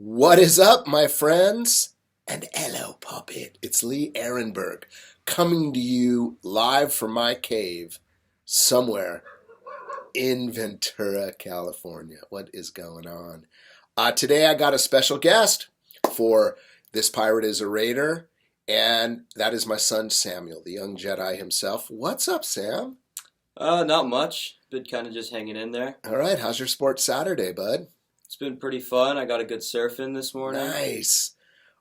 What is up, my friends? And hello, puppet. It's Lee Ehrenberg coming to you live from my cave somewhere in Ventura, California. What is going on? Today I got a special guest for This Pirate is a Raider, and that is my son Samuel, the young Jedi himself. What's up, Sam? Not much. Been kind of just hanging in there. All right, how's your sports Saturday, bud? It's been pretty fun. I got a good surf in this morning. Nice.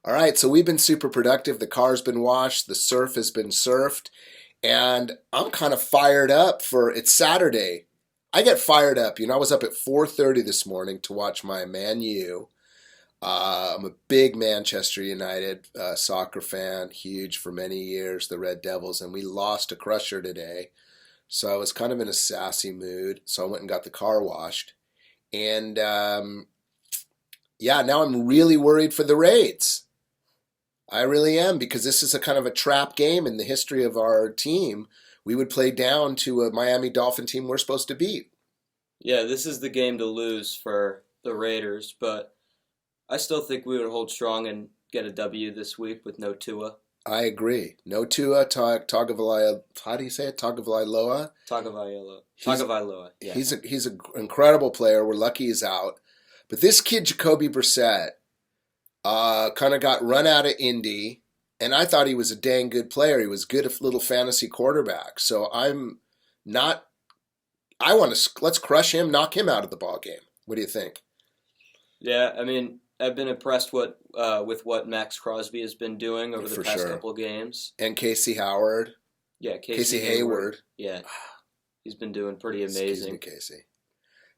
All right, so we've been super productive. The car's been washed, the surf has been surfed, and I'm kind of fired up for it's Saturday. I get fired up. I was up at 4:30 this morning to watch my Man U. I'm a big Manchester United soccer fan, huge for many years, the Red Devils, and we lost a crusher today. So I was kind of in a sassy mood, so I went and got the car washed. And yeah, now I'm really worried for the Raids. I really am, because this is a kind of a trap game in the history of our team. We would play down to a Miami Dolphin team we're supposed to beat. Yeah, this is the game to lose for the Raiders, but I still think we would hold strong and get a W this week with no Tua. I agree. No Tua Tagovailoa. How do you say it? Tagovailoa. Tagovailoa. Yeah. He's an incredible player. We're lucky he's out. But this kid Jacoby Brissett kind of got run out of Indy, and I thought he was a dang good player. He was good at little fantasy quarterback. So I'm not. I want to let's crush him, knock him out of the ball game. What do you think? Yeah, I mean, I've been impressed with what Max Crosby has been doing over the For past sure. couple games. And Casey Howard. Yeah, Casey Hayward. Yeah, he's been doing pretty Excuse amazing. me, Casey.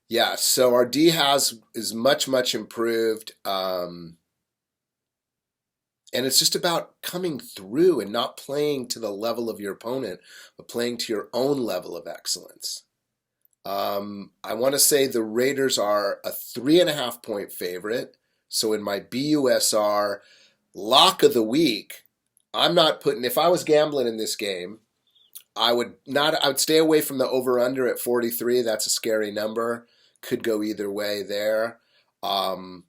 Yeah, so our D is much improved, and it's just about coming through and not playing to the level of your opponent, but playing to your own level of excellence. I want to say the Raiders are a 3.5 point favorite. So in my BUSR lock of the week, I'm not putting. If I was gambling in this game, I would not. I would stay away from the over under at 43. That's a scary number. Could go either way there. And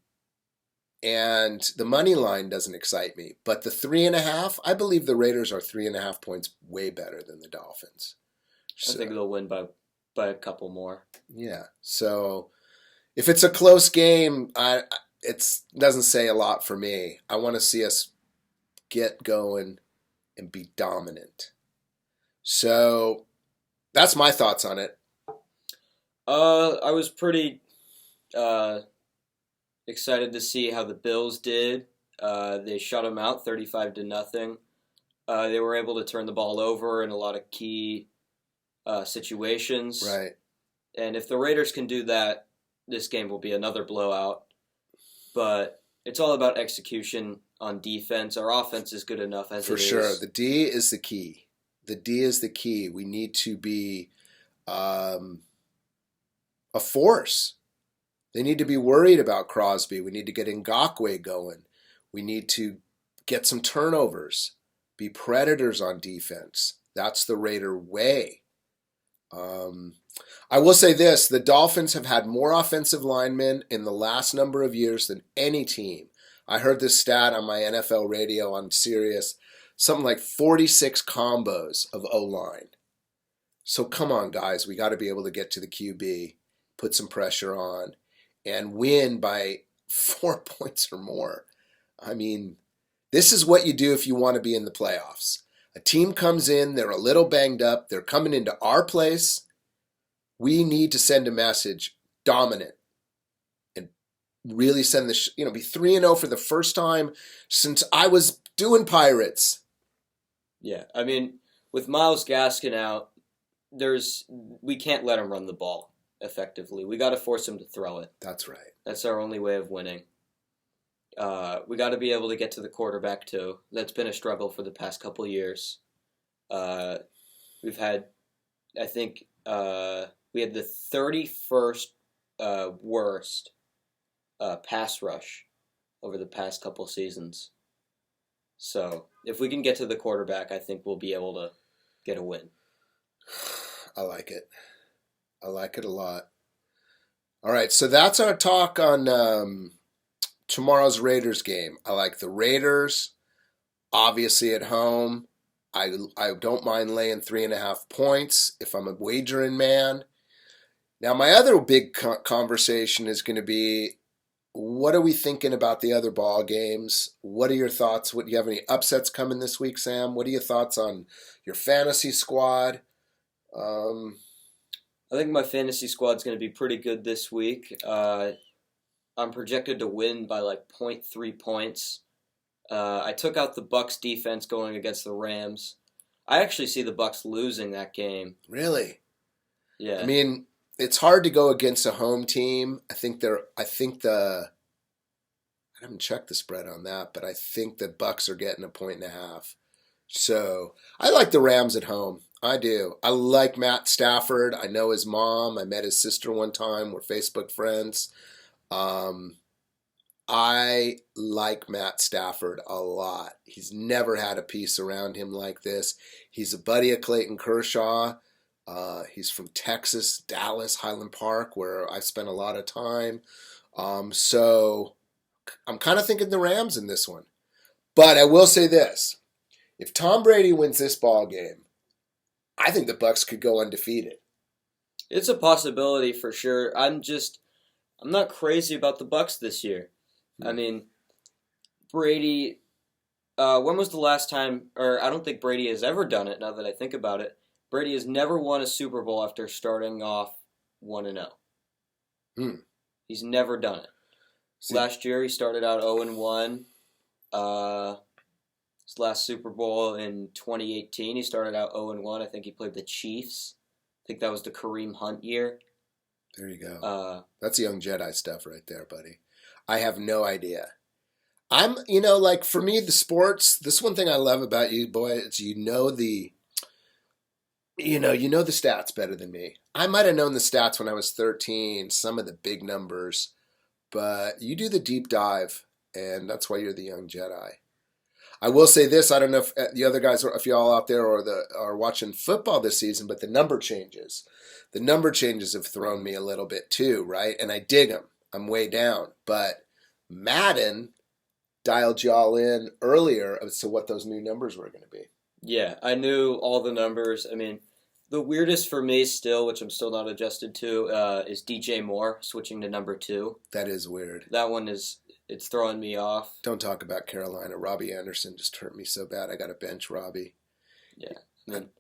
the money line doesn't excite me. But the 3.5, I believe the Raiders are 3.5 points way better than the Dolphins. I think they'll win by a couple more. Yeah. So if it's a close game, it doesn't say a lot for me. I want to see us get going and be dominant. So that's my thoughts on it. I was pretty excited to see how the Bills did. They shut them out 35-0. They were able to turn the ball over in a lot of key situations. Right. And if the Raiders can do that, this game will be another blowout. But it's all about execution on defense. Our offense is good enough as it is. For sure. The D is the key. The D is the key. We need to be a force. They need to be worried about Crosby. We need to get Ngakoue going. We need to get some turnovers. Be predators on defense. That's the Raider way. I will say this, the Dolphins have had more offensive linemen in the last number of years than any team. I heard this stat on my NFL radio on Sirius, something like 46 combos of O-line. So come on, guys, we got to be able to get to the QB, put some pressure on, and win by 4 points or more. I mean, this is what you do if you want to be in the playoffs. A team comes in, they're a little banged up, they're coming into our place. We need to send a message, dominant, and really send the, be 3-0 for the first time since I was doing Pirates. Yeah, I mean, with Myles Gaskin out, we can't let him run the ball effectively. We got to force him to throw it. That's right. That's our only way of winning. We got to be able to get to the quarterback too. That's been a struggle for the past couple of years. We've had, I think, we had the 31st worst pass rush over the past couple seasons. So if we can get to the quarterback, I think we'll be able to get a win. I like it. I like it a lot. All right, so that's our talk on tomorrow's Raiders game. I like the Raiders, obviously at home. I don't mind laying 3.5 points if I'm a wagering man. Now, my other big conversation is going to be, what are we thinking about the other ball games? What are your thoughts? What do you have any upsets coming this week, Sam? What are your thoughts on your fantasy squad? I think my fantasy squad's going to be pretty good this week. I'm projected to win by like zero point 0.3 points. I took out the Bucks defense going against the Rams. I actually see the Bucks losing that game. Really? Yeah. I mean, it's hard to go against a home team. I haven't checked the spread on that, but I think the Bucks are getting 1.5 points. So I like the Rams at home. I do. I like Matt Stafford. I know his mom. I met his sister one time. We're Facebook friends. I like Matt Stafford a lot. He's never had a piece around him like this. He's a buddy of Clayton Kershaw. He's from Texas, Dallas, Highland Park, where I spent a lot of time. So I'm kind of thinking the Rams in this one. But I will say this. If Tom Brady wins this ball game, I think the Bucks could go undefeated. It's a possibility for sure. I'm not crazy about the Bucks this year. I mean, Brady, when was the last time, or I don't think Brady has ever done it now that I think about it. Brady has never won a Super Bowl after starting off 1-0. He's never done it. See, Last year he started out 0-1. His last Super Bowl in 2018, he started out 0-1. I think he played the Chiefs. I think that was the Kareem Hunt year. there you go. That's young Jedi stuff right there, buddy. I have no idea. Like for me, the sports, this one thing I love about you, boy, is you know the stats better than me. I might have known the stats when I was 13, some of the big numbers, but you do the deep dive, and that's why you're the young Jedi. I will say this, I don't know if the other guys, if y'all out there are watching football this season, but the number changes. The number changes have thrown me a little bit too, right? And I dig them. I'm way down. But Madden dialed y'all in earlier as to what those new numbers were going to be. Yeah, I knew all the numbers. I mean, the weirdest for me still, which I'm still not adjusted to, is DJ Moore switching to number 2. That is weird. That one it's throwing me off. Don't talk about Carolina. Robbie Anderson just hurt me so bad. I got to bench Robbie. Yeah.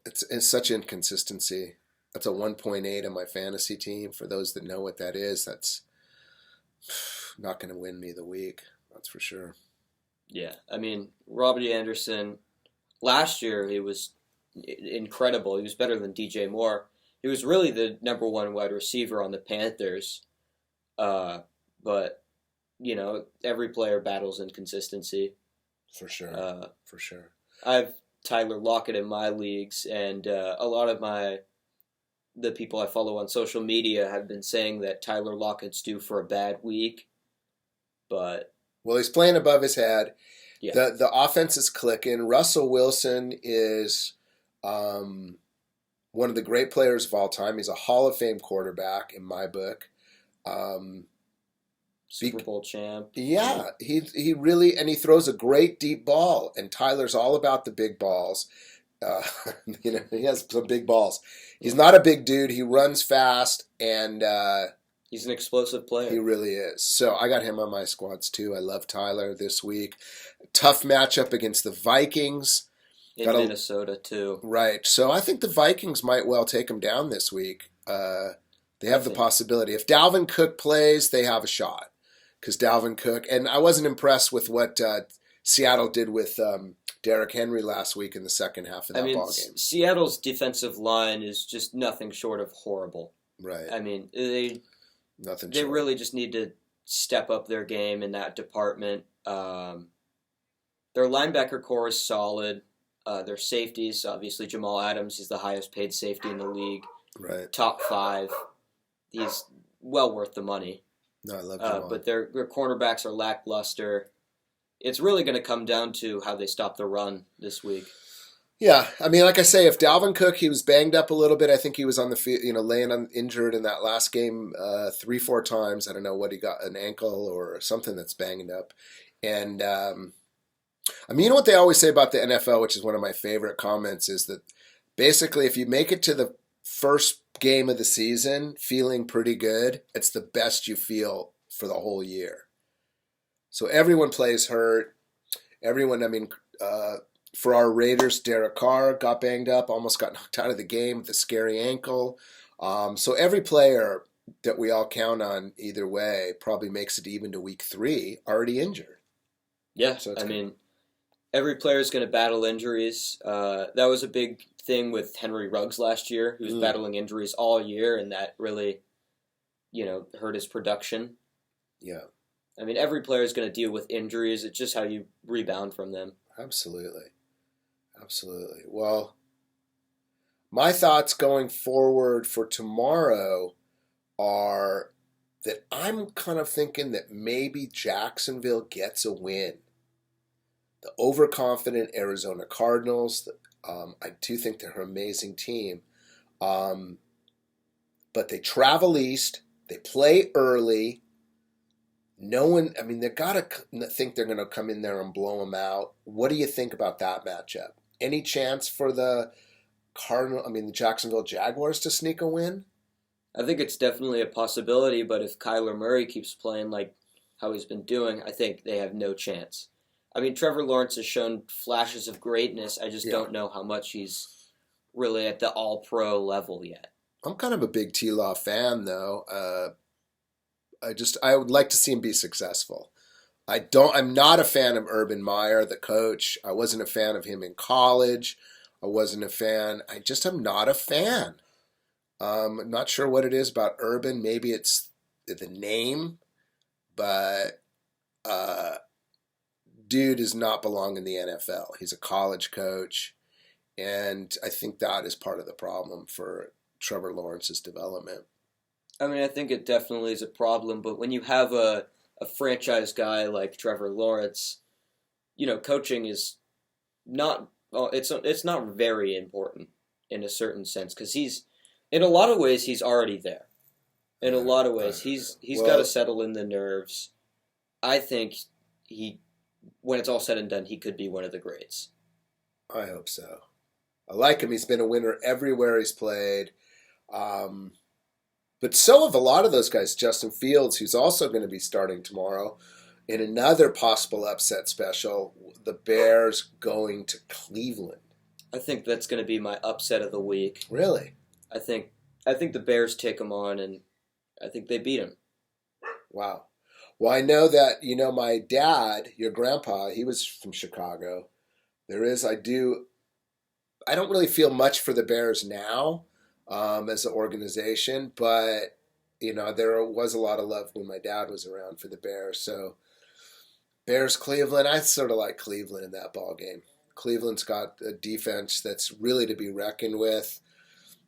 It's such inconsistency. That's a 1.8 on my fantasy team. For those that know what that is, that's not going to win me the week. That's for sure. Yeah. I mean, Robbie Anderson, last year he was incredible. He was better than DJ Moore. He was really the number 1 wide receiver on the Panthers. But every player battles inconsistency. For sure. For sure. I have Tyler Lockett in my leagues, and a lot of the people I follow on social media have been saying that Tyler Lockett's due for a bad week. But well, he's playing above his head. Yeah. The offense is clicking. Russell Wilson is one of the great players of all time. He's a Hall of Fame quarterback in my book. Super Bowl champ. Yeah, he really, and he throws a great deep ball. And Tyler's all about the big balls. He has some big balls. He's not a big dude. He runs fast, and he's an explosive player. He really is. So I got him on my squads too. I love Tyler this week. Tough matchup against the Vikings. In Minnesota too. Right. So I think the Vikings might well take him down this week. They have the possibility. If Dalvin Cook plays, they have a shot. Because Dalvin Cook, and I wasn't impressed with what Seattle did with Derrick Henry last week in the second half of that ball game. Seattle's defensive line is just nothing short of horrible. Right. I mean, they short. really just need to step up their game in that department. Their linebacker core is solid. Their safeties, obviously Jamal Adams, he's the highest paid safety in the league. Right. Top 5. He's well worth the money. No, I love Jamal. But their cornerbacks are lackluster. It's really going to come down to how they stop the run this week. Yeah, I mean, like I say, if Dalvin Cook, he was banged up a little bit. I think he was on the field, laying on injured in that last game 3, 4 times. I don't know what he got, an ankle or something that's banged up. And I mean, you know what they always say about the NFL, which is one of my favorite comments, is that basically if you make it to the first game of the season feeling pretty good, it's the best you feel for the whole year. So everyone plays hurt. Everyone, I mean, for our Raiders, Derek Carr got banged up, almost got knocked out of the game with a scary ankle. So every player that we all count on either way probably makes it even to week 3 already injured. Yeah, So I mean, every player is going to battle injuries. That was a big thing with Henry Ruggs last year. He was battling injuries all year, and that really, hurt his production. Yeah. I mean, every player is going to deal with injuries. It's just how you rebound from them. Absolutely. Absolutely. Well, my thoughts going forward for tomorrow are that I'm kind of thinking that maybe Jacksonville gets a win. The overconfident Arizona Cardinals, I do think they're an amazing team. But they travel east, they play early. No one, I mean, they got to think they're going to come in there and blow them out. What do you think about that matchup? Any chance for the the Jacksonville Jaguars to sneak a win? I think it's definitely a possibility, but if Kyler Murray keeps playing like how he's been doing, I think they have no chance. I mean, Trevor Lawrence has shown flashes of greatness. I just don't know how much he's really at the all-pro level yet. I'm kind of a big T-Law fan, though. I would like to see him be successful. I'm not a fan of Urban Meyer, the coach. I wasn't a fan of him in college. I wasn't a fan. I'm not a fan. I'm not sure what it is about Urban. Maybe it's the name, but dude does not belong in the NFL. He's a college coach, and I think that is part of the problem for Trevor Lawrence's development. I mean, I think it definitely is a problem, but when you have a franchise guy like Trevor Lawrence, coaching is not, it's not very important in a certain sense, because in a lot of ways, he's already there. In a lot of ways, he's got to settle in the nerves. I think when it's all said and done, he could be one of the greats. I hope so. I like him. He's been a winner everywhere he's played. But so have a lot of those guys. Justin Fields, who's also going to be starting tomorrow in another possible upset special, the Bears going to Cleveland. I think that's going to be my upset of the week. Really? I think the Bears take them on, and I think they beat them. Wow. Well, I know that, my dad, your grandpa, he was from Chicago. I don't really feel much for the Bears now. As an organization, but there was a lot of love when my dad was around for the Bears. So Bears Cleveland, I sort of like Cleveland in that ball game. Cleveland's got a defense that's really to be reckoned with.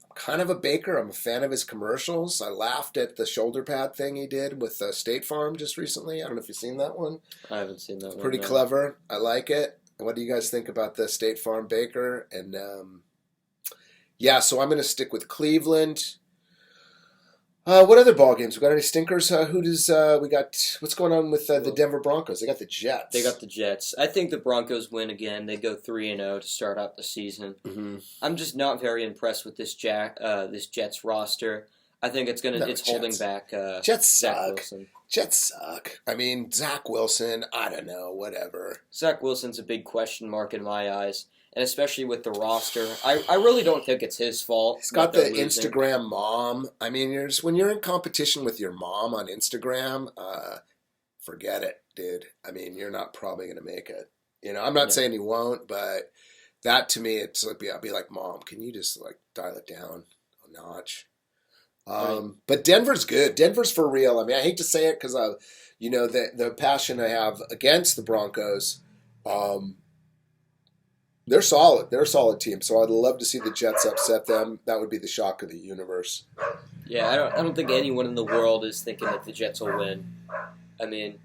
I'm kind of a Baker. I'm a fan of his commercials. I laughed at the shoulder pad thing he did with State Farm just recently. I don't know if you've seen that one. I haven't seen that one. Pretty clever. I like it. What do you guys think about the State Farm Baker? And so I'm going to stick with Cleveland. What other ball games? We got any stinkers? What's going on with the Denver Broncos? They got the Jets. They got the Jets. I think the Broncos win again. They go 3-0 to start out the season. Mm-hmm. I'm just not very impressed with this Jets roster. I think it's holding back Jets Zach suck. Wilson. Jets suck. I mean, Zach Wilson, I don't know, whatever. Zach Wilson's a big question mark in my eyes. And especially with the roster, I really don't think it's his fault. He's got the Instagram mom. I mean, when you're in competition with your mom on Instagram, forget it, dude. I mean, you're not probably going to make it. I'm not saying you won't, but that to me, it's like, I'll be like, Mom, can you just dial it down a notch? Right. But Denver's good. Denver's for real. I mean, I hate to say it because the passion I have against the Broncos. They're solid. They're a solid team. So I'd love to see the Jets upset them. That would be the shock of the universe. Yeah, I don't think anyone in the world is thinking that the Jets will win. I mean,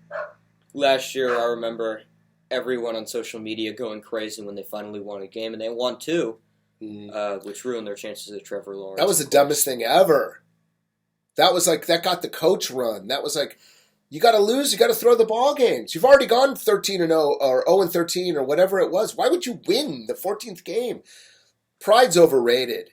last year I remember everyone on social media going crazy when they finally won a game, and they won two, which ruined their chances of Trevor Lawrence. That was the dumbest thing ever. That was like, that got the coach run. That was like, you got to lose. You got to throw the ball games. You've already gone 13-0 or 0-13 or whatever it was. Why would you win the 14th game? Pride's overrated.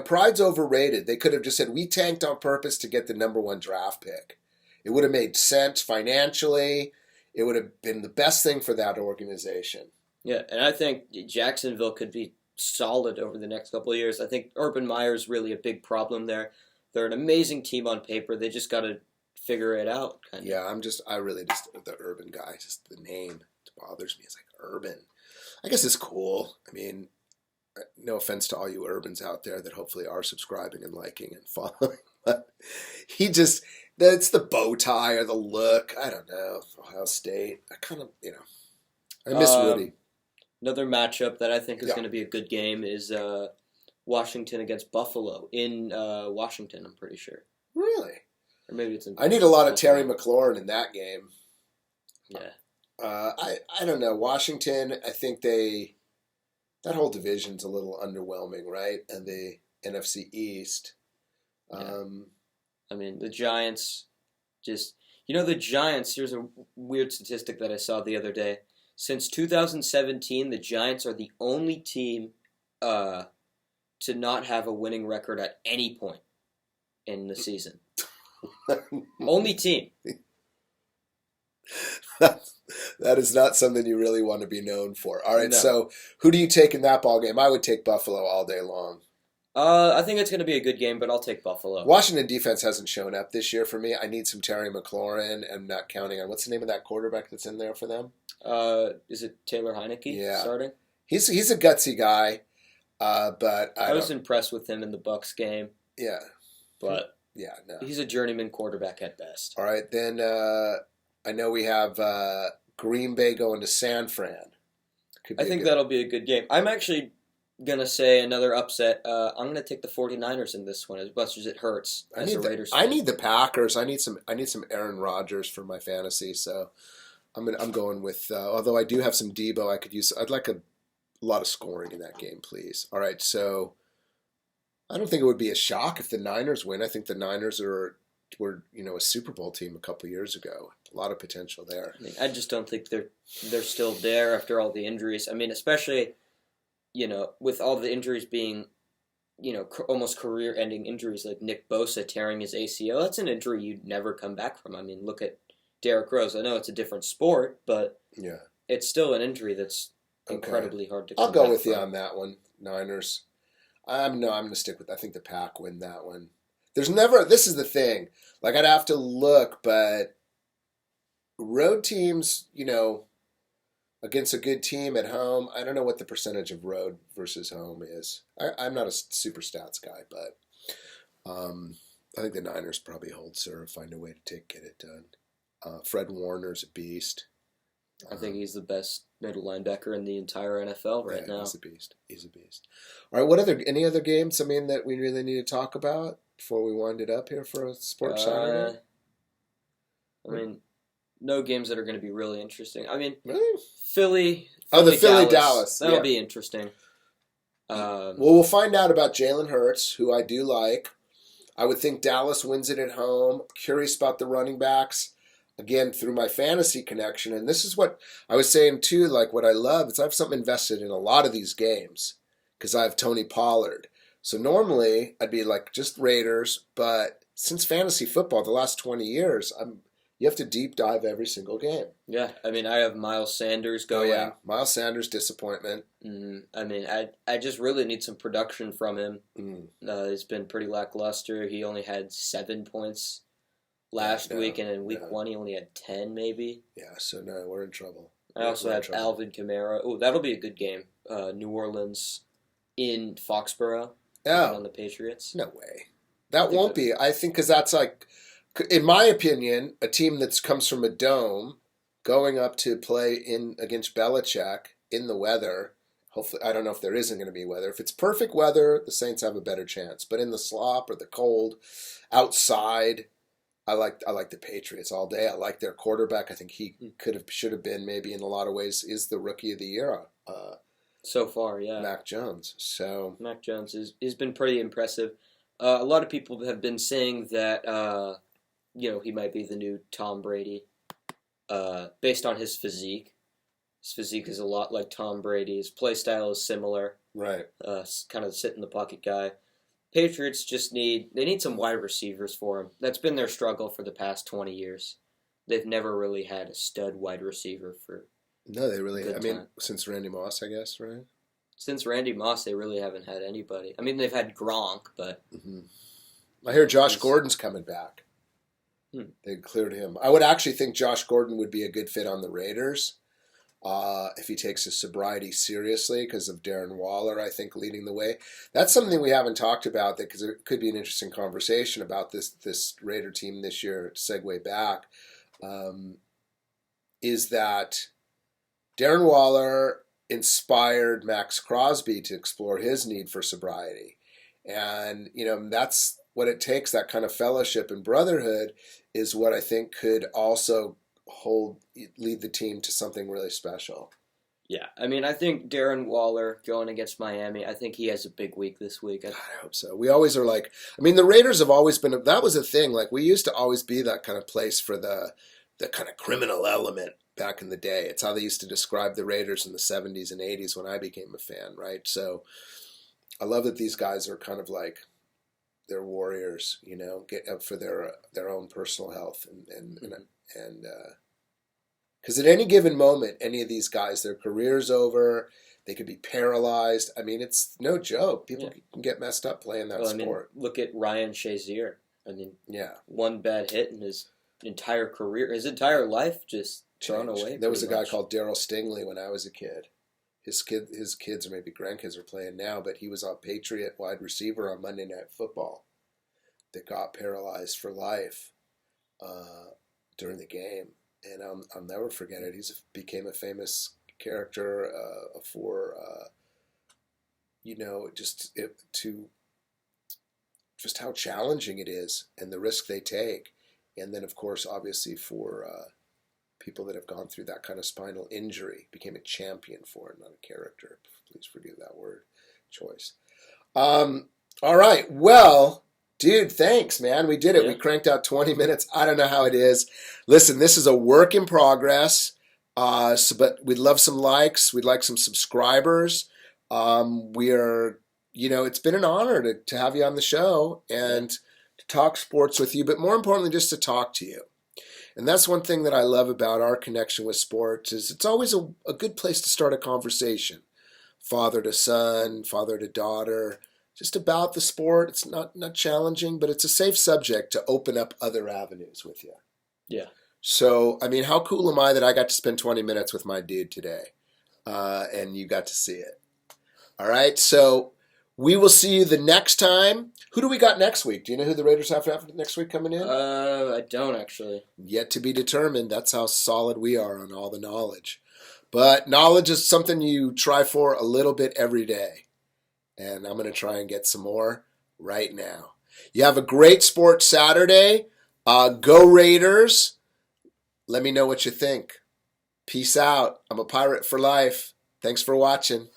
Pride's overrated. They could have just said, we tanked on purpose to get the number one draft pick. It would have made sense financially. It would have been the best thing for that organization. Yeah, and I think Jacksonville could be solid over the next couple of years. I think Urban Meyer's really a big problem there. They're an amazing team on paper. They just got to figure it out. Yeah, I really just, the Urban guy, just the name bothers me. It's like Urban. I guess it's cool. I mean, no offense to all you Urbans out there that hopefully are subscribing and liking and following. But it's the bow tie or the look. I don't know. Ohio State. I kind of, I miss Woody. Another matchup that I think is going to be a good game is Washington against Buffalo in Washington, I'm pretty sure. Really? Or maybe it's in I need a lot of Terry McLaurin in that game. Yeah. I don't know. Washington, I think that whole division's a little underwhelming, right? And the NFC East. Yeah. I mean, the Giants the Giants, here's a weird statistic that I saw the other day. Since 2017, the Giants are the only team to not have a winning record at any point in the season. Only team. That is not something you really want to be known for. All right, No. So who do you take in that ball game? I would take Buffalo all day long. I think it's going to be a good game, but I'll take Buffalo. Washington defense hasn't shown up this year for me. I need some Terry McLaurin. I'm not counting on, what's the name of that quarterback that's in there for them? Is it Taylor Heineke starting? He's a gutsy guy, but I was impressed with him in the Bucs game. Yeah. But yeah, no. He's a journeyman quarterback at best. All right, then I know we have Green Bay going to San Fran. I think that'll be a good game. I'm actually going to say another upset. I'm going to take the 49ers in this one as much as it hurts as a Raiders fan. I need the Packers. I need some Aaron Rodgers for my fantasy, so I'm going with although I do have some Debo I could use. I'd like a lot of scoring in that game, please. All right, so I don't think it would be a shock if the Niners win. I think the Niners were a Super Bowl team a couple years ago. A lot of potential there. I just don't think they're still there after all the injuries. I mean, especially with all the injuries being almost career-ending injuries like Nick Bosa tearing his ACL. That's an injury you'd never come back from. I mean, look at Derrick Rose. I know it's a different sport, but it's still an injury that's incredibly hard to come back from. I'll go with you on that one, Niners. I'm going to stick with. I think the Pack win that one. This is the thing. Like, I'd have to look, but road teams, against a good team at home, I don't know what the percentage of road versus home is. I'm not a super stats guy, but I think the Niners probably hold serve, find a way to get it done. Fred Warner's a beast. I think he's the best middle linebacker in the entire NFL right now. He's a beast. All right, any other games, that we really need to talk about before we wind it up here for a Sports Saturday? No games that are going to be really interesting. Really? Philly Dallas. That'll be interesting. Well, we'll find out about Jalen Hurts, who I do like. I would think Dallas wins it at home. Curious about the running backs. Again, through my fantasy connection. And this is what I was saying, too, like what I love is I have something invested in a lot of these games because I have Tony Pollard. So normally I'd be like just Raiders, but since fantasy football, the last 20 years, you have to deep dive every single game. Yeah, I have Miles Sanders going. Oh, yeah. Miles Sanders, disappointment. I just really need some production from him. He's been pretty lackluster. He only had 7 points last week, and in week 1 he only had 10 maybe. Yeah, so no, we're in trouble. I also have Alvin Kamara. Oh, that'll be a good game. New Orleans in Foxborough on the Patriots. No way. That won't be. I think because that's like, in my opinion, a team that comes from a dome going up to play against Belichick in the weather. Hopefully, I don't know if there isn't going to be weather. If it's perfect weather, the Saints have a better chance. But in the slop or the cold, outside, I like the Patriots all day. I like their quarterback. I think he should have been maybe in a lot of ways is the rookie of the year. So far, yeah. Mac Jones. So Mac Jones has been pretty impressive. A lot of people have been saying that he might be the new Tom Brady, based on his physique. His physique is a lot like Tom Brady. His play style is similar. right. Kind of sit in the pocket guy. Patriots need some wide receivers for him. That's been their struggle for the past 20 years. They've never really had a stud wide receiver for No, they really. good I mean, time. since Randy Moss, I guess, right? Since Randy Moss, they really haven't had anybody. I mean, they've had Gronk, but hmm I hear Josh he's Gordon's coming back. hmm, They cleared him. I would actually think Josh Gordon would be a good fit on the Raiders if he takes his sobriety seriously because of Darren Waller, I think, leading the way. That's something we haven't talked about because it could be an interesting conversation about this Raider team this year, segue back, um, is that Darren Waller inspired Max Crosby to explore his need for sobriety. And, that's what it takes. That kind of fellowship and brotherhood is what I think could also lead the team to something really special. yeah. I mean, I think Darren Waller going against Miami. I think he has a big week this week. I hope so. We always are like, I mean, the Raiders have always been, that was a thing. Like, we used to always be that kind of place for the kind of criminal element back in the day. It's how they used to describe the Raiders in the 70s and 80s when I became a fan, right? So I love that these guys are kind of like, they're warriors, get up for their own personal health and because at any given moment, any of these guys, their career's over. They could be paralyzed. I mean, it's no joke. People Yeah. can get messed up playing that Well, I mean, sport. look at Ryan Shazier. I mean, Yeah, one bad hit in his entire career, his entire life just thrown changed. away. There was a pretty guy much. called Daryl Stingley when I was a kid. His kids or maybe grandkids are playing now, but he was a Patriot wide receiver on Monday Night Football that got paralyzed for life during the game, and I'll never forget it. Became a famous character for just how challenging it is and the risk they take, and then of course obviously for people that have gone through that kind of spinal injury, became a champion for it, not a character. Please forgive that word choice. All right, well, dude, thanks, man. We did it. We Yeah. cranked out 20 minutes. I don't know how it is. Listen, this is a work in progress. But we'd love some likes. We'd like some subscribers. We are, it's been an honor to have you on the show and to talk sports with you, but more importantly, just to talk to you. And that's one thing that I love about our connection with sports is it's always a good place to start a conversation. Father to son, father to daughter, just about the sport. It's not challenging, but it's a safe subject to open up other avenues with you. Yeah. So, I mean, how cool am I that I got to spend 20 minutes with my dude today? And you got to see it. All right, so we will see you the next time. Who do we got next week? Do you know who the Raiders have next week coming in? I don't actually. Yet to be determined. That's how solid we are on all the knowledge. But knowledge is something you try for a little bit every day. And I'm going to try and get some more right now. You have a great sports Saturday. Go Raiders. Let me know what you think. Peace out. I'm a pirate for life. Thanks for watching.